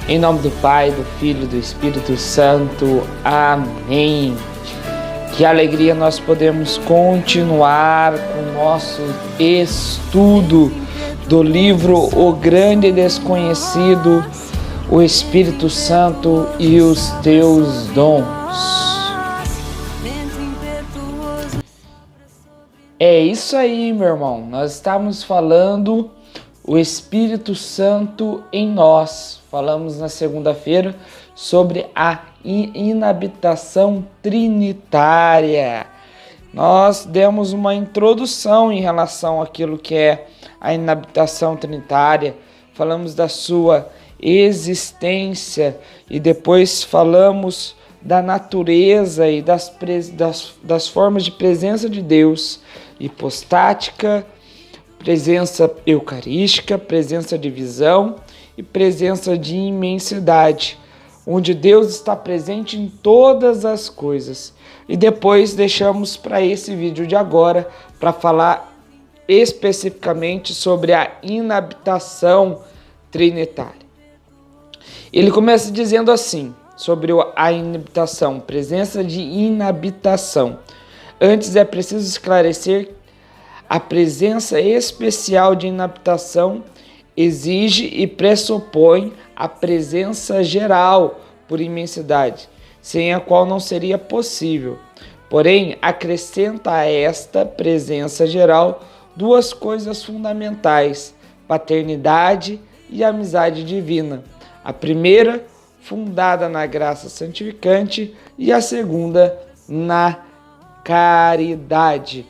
Em nome do Pai, do Filho e do Espírito Santo. Amém. Que alegria nós podemos continuar com o nosso estudo do livro O Grande Desconhecido, o Espírito Santo e os Teus Dons. É isso aí, meu irmão. Nós estamos falando o Espírito Santo em nós. Falamos na segunda-feira sobre a inabitação trinitária. Nós demos uma introdução em relação àquilo que é a inabitação trinitária. Falamos da sua existência e depois falamos da natureza e das formas de presença de Deus, hipostática, presença eucarística, presença de visão e presença de imensidade, onde Deus está presente em todas as coisas. E depois deixamos para esse vídeo de agora para falar especificamente sobre a inabitação trinitária. Ele começa dizendo assim, sobre a inabitação, presença de inabitação. Antes é preciso esclarecer a presença especial de inabitação exige e pressupõe a presença geral por imensidade, sem a qual não seria possível. Porém, acrescenta a esta presença geral duas coisas fundamentais: paternidade e amizade divina. A primeira, fundada na graça santificante, e a segunda, na caridade.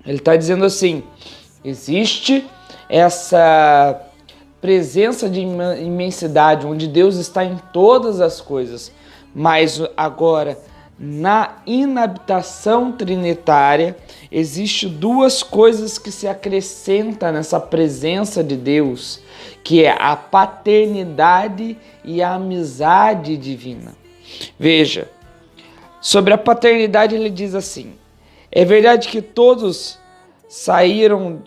Ele está dizendo assim, existe essa presença de imensidade, onde Deus está em todas as coisas, mas agora, na inabitação trinitária, existe duas coisas que se acrescentam nessa presença de Deus, que é a paternidade e a amizade divina. Veja, sobre a paternidade ele diz assim, é verdade que todos saíram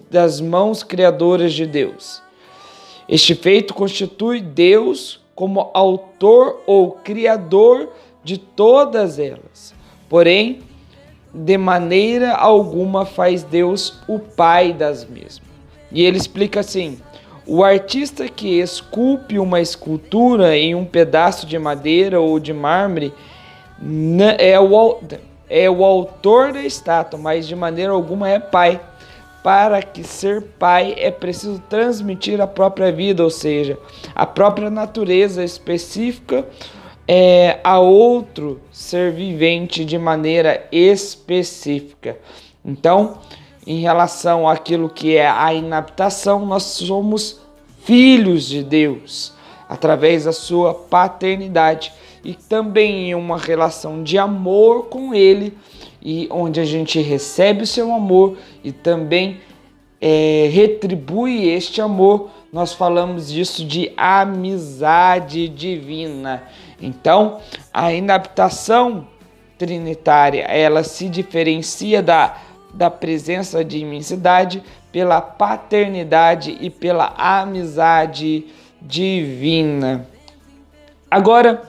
das mãos criadoras de Deus. Este feito constitui Deus como autor ou criador de todas elas. Porém, de maneira alguma faz Deus o Pai das mesmas. E ele explica assim, o artista que esculpe uma escultura em um pedaço de madeira ou de mármore é o autor da estátua, mas de maneira alguma é pai. Para que ser pai é preciso transmitir a própria vida, ou seja, a própria natureza específica a outro ser vivente de maneira específica. Então, em relação àquilo que é a inabitação, nós somos filhos de Deus, através da sua paternidade. E também em uma relação de amor com Ele, e onde a gente recebe o seu amor e também retribui este amor. Nós falamos disso de amizade divina. Então, a inabitação trinitária, ela se diferencia da presença de imensidade pela paternidade e pela amizade divina. Agora,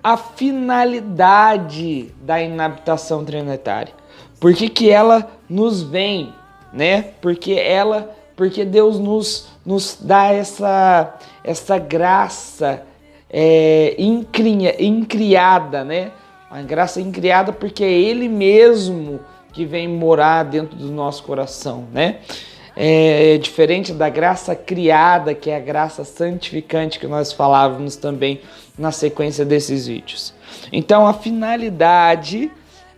a finalidade da inabitação trinitária. Por que ela nos vem, né? Porque Deus nos dá essa graça incriada, né? A graça incriada porque é Ele mesmo que vem morar dentro do nosso coração, né? É diferente da graça criada, que é a graça santificante que nós falávamos também na sequência desses vídeos. Então, a finalidade,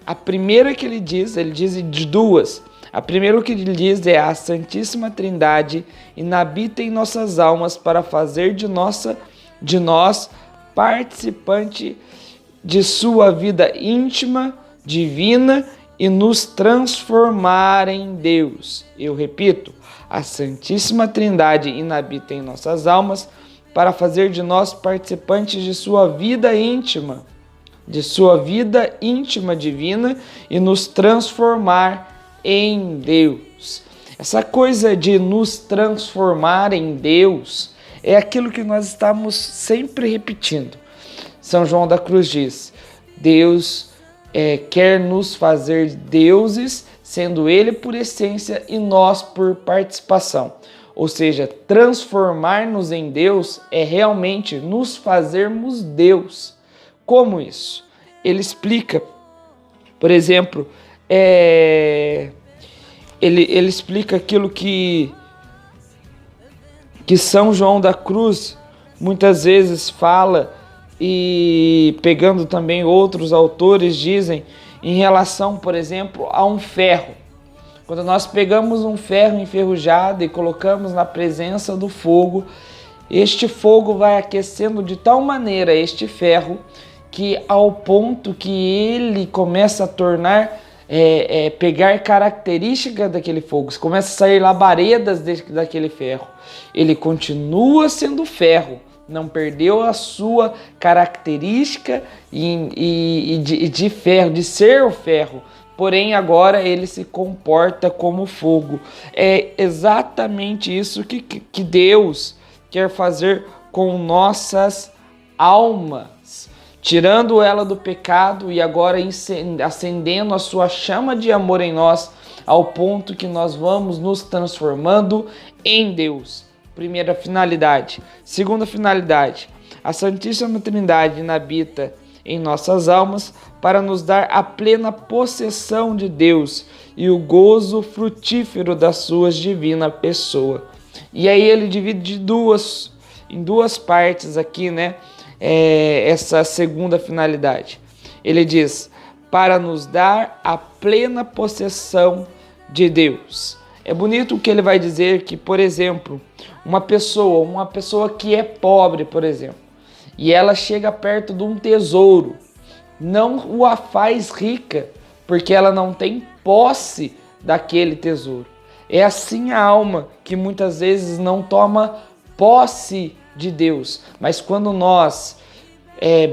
a primeira que ele diz de duas. A primeira que ele diz é a Santíssima Trindade inabita em nossas almas para fazer de nós participante de sua vida íntima, divina e nos transformar em Deus. Eu repito, a Santíssima Trindade inabita em nossas almas para fazer de nós participantes de sua vida íntima divina e nos transformar em Deus. Essa coisa de nos transformar em Deus É aquilo que nós estamos sempre repetindo. São João da Cruz diz: Deus quer nos fazer deuses, sendo Ele por essência e nós por participação. Ou seja, transformar-nos em Deus é realmente nos fazermos Deus. Como isso? Ele explica, por exemplo, ele explica aquilo que São João da Cruz muitas vezes fala, e pegando também outros autores dizem, em relação, por exemplo, a um ferro. Quando nós pegamos um ferro enferrujado e colocamos na presença do fogo, este fogo vai aquecendo de tal maneira este ferro que ao ponto que ele começa a tornar, pegar características daquele fogo, começa a sair labaredas daquele ferro. Ele continua sendo ferro, não perdeu a sua característica de ferro, de ser o ferro. Porém, agora ele se comporta como fogo. É exatamente isso que Deus quer fazer com nossas almas, tirando ela do pecado e agora acendendo a sua chama de amor em nós, ao ponto que nós vamos nos transformando em Deus. Primeira finalidade. Segunda finalidade: a Santíssima Trindade inabita em nossas almas para nos dar a plena possessão de Deus e o gozo frutífero da sua divina pessoa. E aí ele divide em duas partes aqui, né? Essa segunda finalidade. Ele diz: para nos dar a plena possessão de Deus. É bonito o que ele vai dizer que, por exemplo, uma pessoa que é pobre, por exemplo, e ela chega perto de um tesouro, não a faz rica, porque ela não tem posse daquele tesouro. É assim a alma, que muitas vezes não toma posse de Deus, mas quando nós,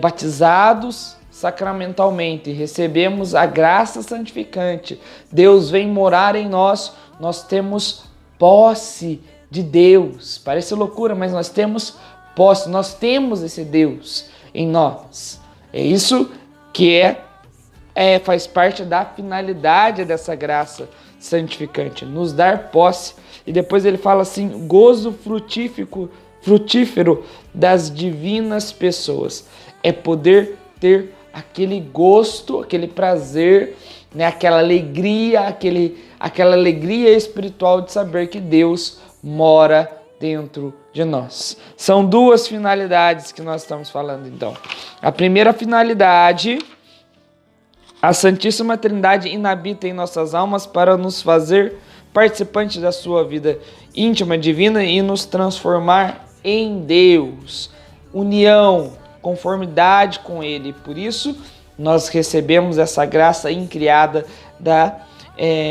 batizados sacramentalmente, recebemos a graça santificante, Deus vem morar em nós, nós temos posse de Deus. Parece loucura, mas nós temos posse, nós temos esse Deus em nós. É isso que faz parte da finalidade dessa graça santificante, nos dar posse. E depois ele fala assim: gozo frutífero das divinas pessoas. É poder ter aquele gosto, aquele prazer, né? Aquela alegria, aquela alegria espiritual de saber que Deus mora dentro de nós. São duas finalidades que nós estamos falando, então. A primeira finalidade: a Santíssima Trindade inabita em nossas almas para nos fazer participantes da sua vida íntima divina e nos transformar em Deus. União, conformidade com Ele. Por isso, nós recebemos essa graça incriada da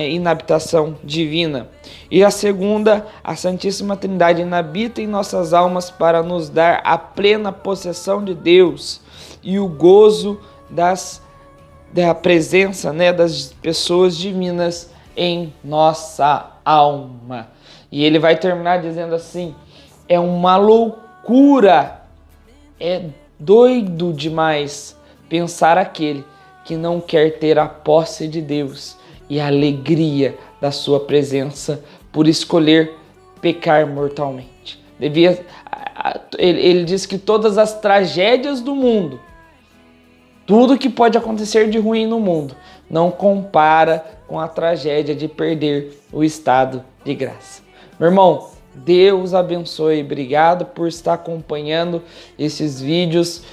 inabitação divina. E a segunda: a Santíssima Trindade inabita em nossas almas para nos dar a plena possessão de Deus e o gozo da presença, né, das pessoas divinas em nossa alma. E ele vai terminar dizendo assim: é uma loucura, é doido demais pensar aquele que não quer ter a posse de Deus e a alegria da sua presença por escolher pecar mortalmente. Ele diz que todas as tragédias do mundo, tudo que pode acontecer de ruim no mundo, não compara com a tragédia de perder o estado de graça. Meu irmão, Deus abençoe. Obrigado por estar acompanhando esses vídeos.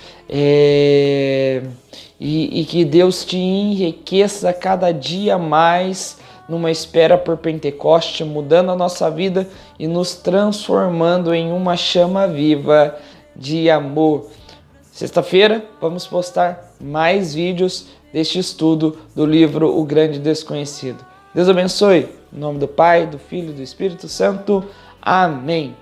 E que Deus te enriqueça cada dia mais numa espera por Pentecoste, mudando a nossa vida e nos transformando em uma chama viva de amor. Sexta-feira vamos postar mais vídeos deste estudo do livro O Grande Desconhecido. Deus abençoe. Em nome do Pai, do Filho e do Espírito Santo. Amém.